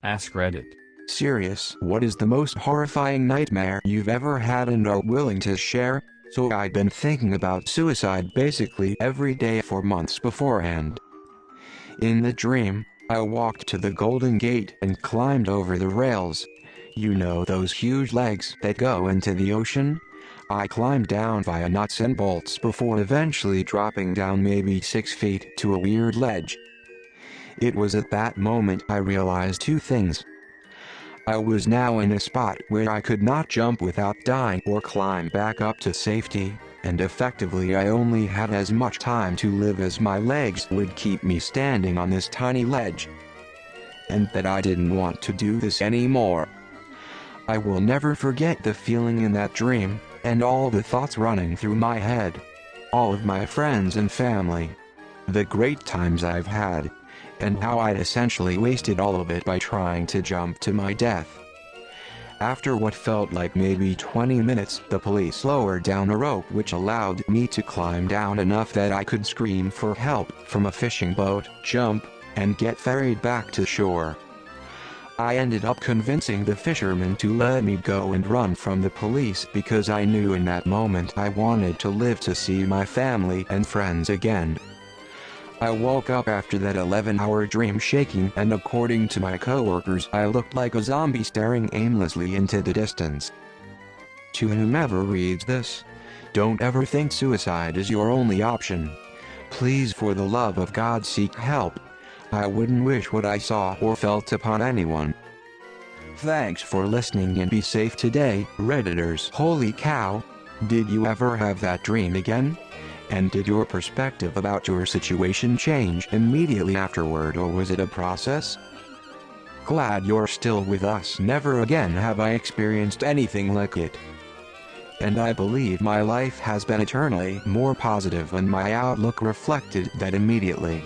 Ask Reddit. Serious, what is the most horrifying nightmare you've ever had and are willing to share? So I'd been thinking about suicide basically every day for months beforehand. In the dream, I walked to the Golden Gate and climbed over the rails. You know those huge legs that go into the ocean? I climbed down via nuts and bolts before eventually dropping down maybe 6 feet to a weird ledge. It was at that moment I realized two things. I was now in a spot where I could not jump without dying or climb back up to safety, and effectively I only had as much time to live as my legs would keep me standing on this tiny ledge. And that I didn't want to do this anymore. I will never forget the feeling in that dream, and all the thoughts running through my head. All of my friends and family. The great times I've had. And how I'd essentially wasted all of it by trying to jump to my death. After what felt like maybe 20 minutes, the police lowered down a rope which allowed me to climb down enough that I could scream for help from a fishing boat, jump, and get ferried back to shore. I ended up convincing the fisherman to let me go and run from the police because I knew in that moment I wanted to live to see my family and friends again. I woke up after that 11-hour dream shaking, and according to my coworkers I looked like a zombie staring aimlessly into the distance. To whomever reads this, don't ever think suicide is your only option. Please, for the love of God, seek help. I wouldn't wish what I saw or felt upon anyone. Thanks for listening and be safe today, Redditors. Holy cow! Did you ever have that dream again? And did your perspective about your situation change immediately afterward, or was it a process? Glad you're still with us. Never again have I experienced anything like it. And I believe my life has been eternally more positive, and my outlook reflected that immediately.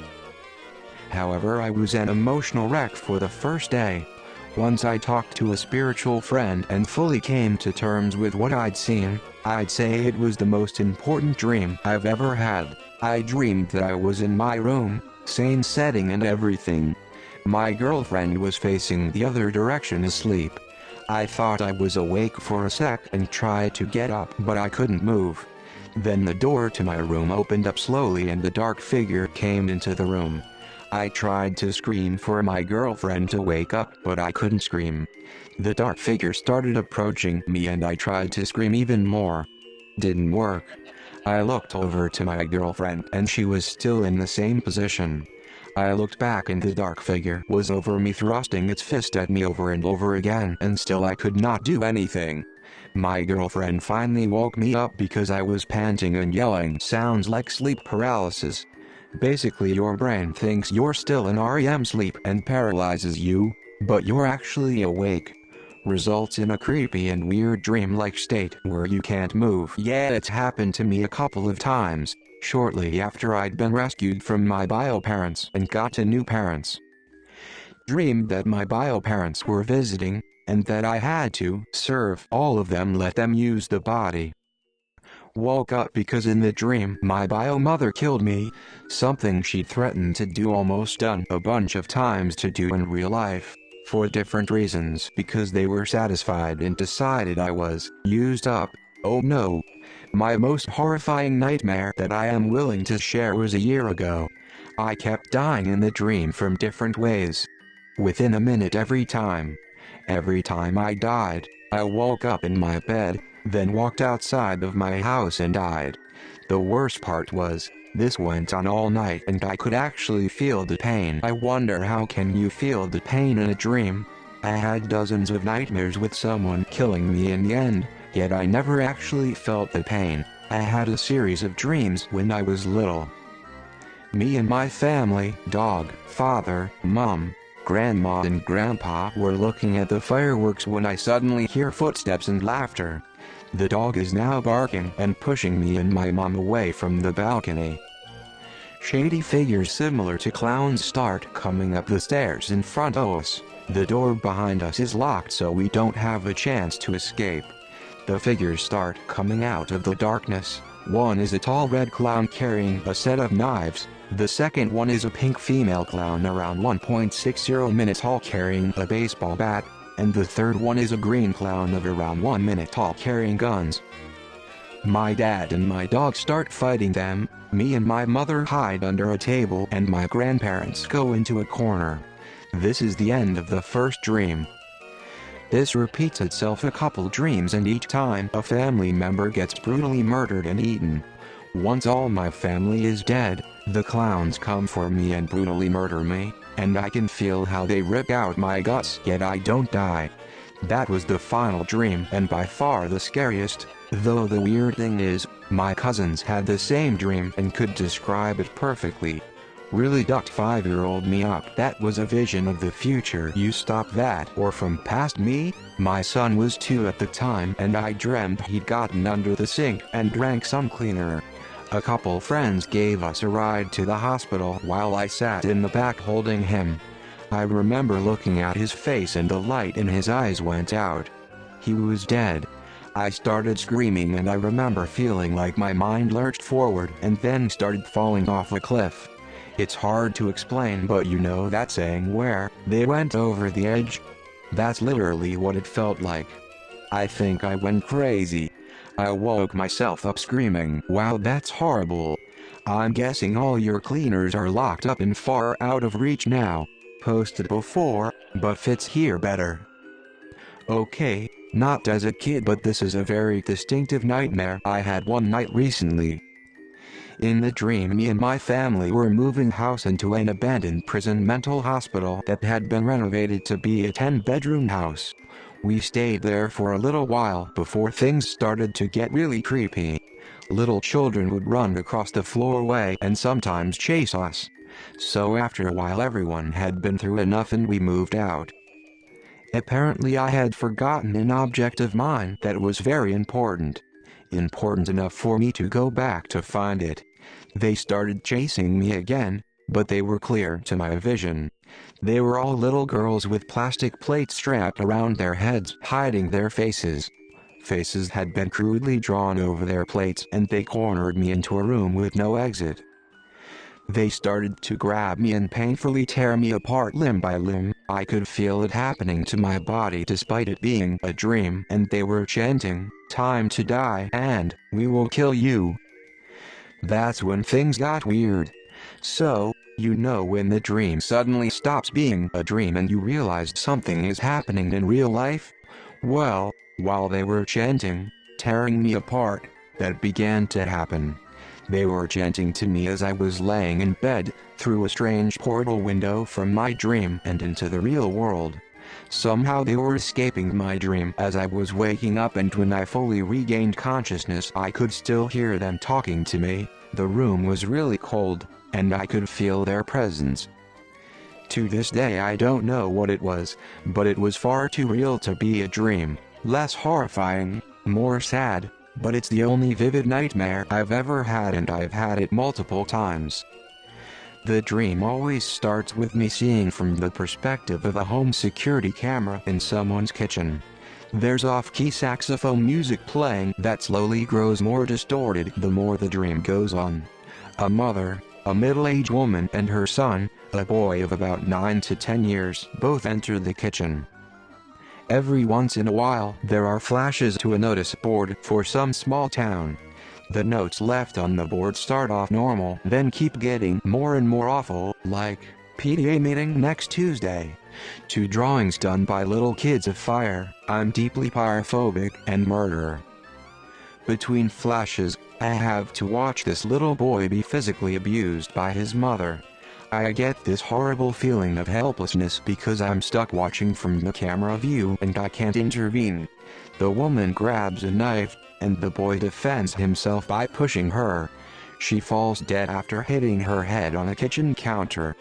However, I was an emotional wreck for the first day. Once I talked to a spiritual friend and fully came to terms with what I'd seen, I'd say it was the most important dream I've ever had. I dreamed that I was in my room, sane setting and everything. My girlfriend was facing the other direction asleep. I thought I was awake for a sec and tried to get up, but I couldn't move. Then the door to my room opened up slowly and the dark figure came into the room. I tried to scream for my girlfriend to wake up, but I couldn't scream. The dark figure started approaching me and I tried to scream even more. Didn't work. I looked over to my girlfriend and she was still in the same position. I looked back and the dark figure was over me, thrusting its fist at me over and over again, and still I could not do anything. My girlfriend finally woke me up because I was panting and yelling. Sounds like sleep paralysis. Basically, your brain thinks you're still in REM sleep and paralyzes you, but you're actually awake. Results in a creepy and weird dream-like state where you can't move. Yeah, it's happened to me a couple of times, shortly after I'd been rescued from my bio parents and got to new parents. Dreamed that my bio parents were visiting, and that I had to serve all of them, let them use the body. Woke up because in the dream my bio mother killed me, something she'd threatened to do, almost done a bunch of times to do in real life, for different reasons, because they were satisfied and decided I was used up. Oh no. My most horrifying nightmare that I am willing to share was a year ago. I kept dying in the dream from different ways. Within a minute every time. Every time I died, I woke up in my bed, then walked outside of my house and died. The worst part was, this went on all night and I could actually feel the pain. I wonder, how can you feel the pain in a dream? I had dozens of nightmares with someone killing me in the end, yet I never actually felt the pain. I had a series of dreams when I was little. Me and my family, dog, father, mom, grandma and grandpa, were looking at the fireworks when I suddenly hear footsteps and laughter. The dog is now barking and pushing me and my mom away from the balcony. Shady figures similar to clowns start coming up the stairs in front of us. The door behind us is locked, so we don't have a chance to escape. The figures start coming out of the darkness. One is a tall red clown carrying a set of knives. The second one is a pink female clown around 1.60 minutes tall carrying a baseball bat, and the third one is a green clown of around 1 minute tall carrying guns. My dad and my dog start fighting them, me and my mother hide under a table, and my grandparents go into a corner. This is the end of the first dream. This repeats itself a couple dreams, and each time a family member gets brutally murdered and eaten. Once all my family is dead, the clowns come for me and brutally murder me, and I can feel how they rip out my guts, yet I don't die. That was the final dream, and by far the scariest, though the weird thing is, my cousins had the same dream and could describe it perfectly. Really ducked 5-year-old me up. That was a vision of the future. You stop that. Or from past me? My son was 2 at the time, and I dreamt he'd gotten under the sink and drank some cleaner. A couple friends gave us a ride to the hospital while I sat in the back holding him. I remember looking at his face and the light in his eyes went out. He was dead. I started screaming, and I remember feeling like my mind lurched forward and then started falling off a cliff. It's hard to explain, but you know that saying where they went over the edge? That's literally what it felt like. I think I went crazy. I woke myself up screaming, "Wow, that's horrible. I'm guessing all your cleaners are locked up and far out of reach now." Posted before, but fits here better. Okay, not as a kid, but this is a very distinctive nightmare I had one night recently. In the dream, me and my family were moving house into an abandoned prison mental hospital that had been renovated to be a 10-bedroom house. We stayed there for a little while before things started to get really creepy. Little children would run across the floorway and sometimes chase us. So after a while everyone had been through enough and we moved out. Apparently I had forgotten an object of mine that was very important. Important enough for me to go back to find it. They started chasing me again, but they were clear to my vision. They were all little girls with plastic plates strapped around their heads, hiding their faces. Faces had been crudely drawn over their plates, and they cornered me into a room with no exit. They started to grab me and painfully tear me apart limb by limb. I could feel it happening to my body despite it being a dream, and they were chanting, "Time to die," and "We will kill you." That's when things got weird. So, you know when the dream suddenly stops being a dream and you realized something is happening in real life? Well, while they were chanting, tearing me apart, that began to happen. They were chanting to me as I was laying in bed, through a strange portal window from my dream and into the real world. Somehow they were escaping my dream as I was waking up, and when I fully regained consciousness I could still hear them talking to me. The room was really cold, and I could feel their presence. To this day I don't know what it was, but it was far too real to be a dream. Less horrifying, more sad, but it's the only vivid nightmare I've ever had, and I've had it multiple times. The dream always starts with me seeing from the perspective of a home security camera in someone's kitchen. There's off-key saxophone music playing that slowly grows more distorted the more the dream goes on. A mother, a middle-aged woman, and her son, a boy of about 9 to 10 years, both enter the kitchen. Every once in a while, there are flashes to a notice board for some small town. The notes left on the board start off normal, then keep getting more and more awful, like, "PTA meeting next Tuesday," to drawings done by little kids of fire, "I'm deeply pyrophobic," and "murder." Between flashes, I have to watch this little boy be physically abused by his mother. I get this horrible feeling of helplessness because I'm stuck watching from the camera view and I can't intervene. The woman grabs a knife, and the boy defends himself by pushing her. She falls dead after hitting her head on a kitchen counter.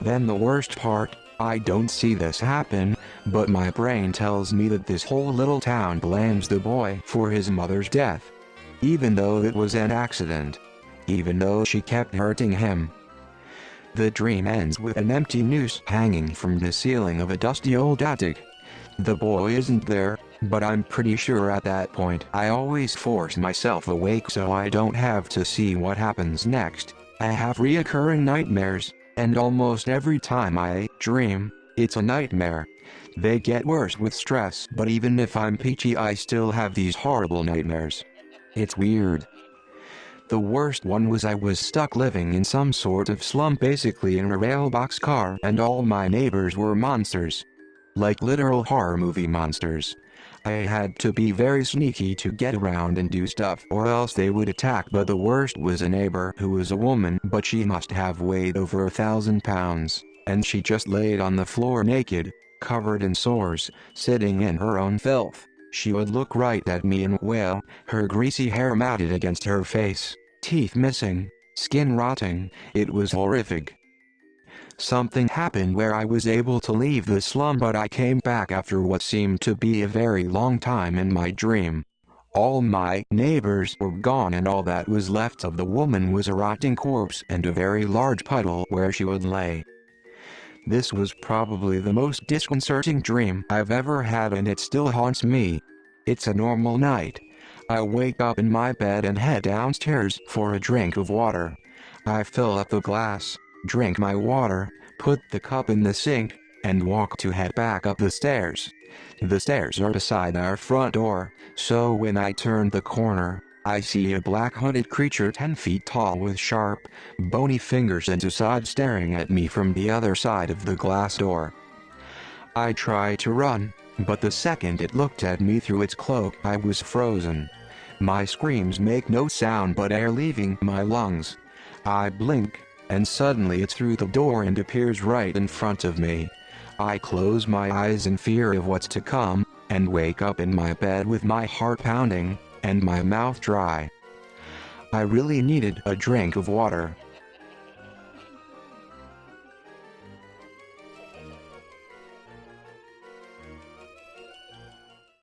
Then the worst part, I don't see this happen, but my brain tells me that this whole little town blames the boy for his mother's death. Even though it was an accident. Even though she kept hurting him. The dream ends with an empty noose hanging from the ceiling of a dusty old attic. The boy isn't there, but I'm pretty sure at that point I always force myself awake so I don't have to see what happens next. I have reoccurring nightmares, and almost every time I dream, it's a nightmare. They get worse with stress, but even if I'm peachy, I still have these horrible nightmares. It's weird. The worst one was I was stuck living in some sort of slum, basically in a rail boxcar, and all my neighbors were monsters. Like literal horror movie monsters. I had to be very sneaky to get around and do stuff, or else they would attack. But the worst was a neighbor who was a woman, but she must have weighed over 1,000 pounds, and she just laid on the floor naked, covered in sores, sitting in her own filth. She would look right at me and wail, her greasy hair matted against her face, teeth missing, skin rotting. It was horrific. Something happened where I was able to leave the slum, but I came back after what seemed to be a very long time in my dream. All my neighbors were gone, and all that was left of the woman was a rotting corpse and a very large puddle where she would lay. This was probably the most disconcerting dream I've ever had, and it still haunts me. It's a normal night. I wake up in my bed and head downstairs for a drink of water. I fill up the glass, drink my water, put the cup in the sink, and walk to head back up the stairs. The stairs are beside our front door, so when I turn the corner, I see a black hooded creature 10 feet tall with sharp, bony fingers and a side staring at me from the other side of the glass door. I try to run, but the second it looked at me through its cloak, I was frozen. My screams make no sound but air leaving my lungs. I blink, and suddenly it's through the door and appears right in front of me. I close my eyes in fear of what's to come, and wake up in my bed with my heart pounding, and my mouth dry. I really needed a drink of water.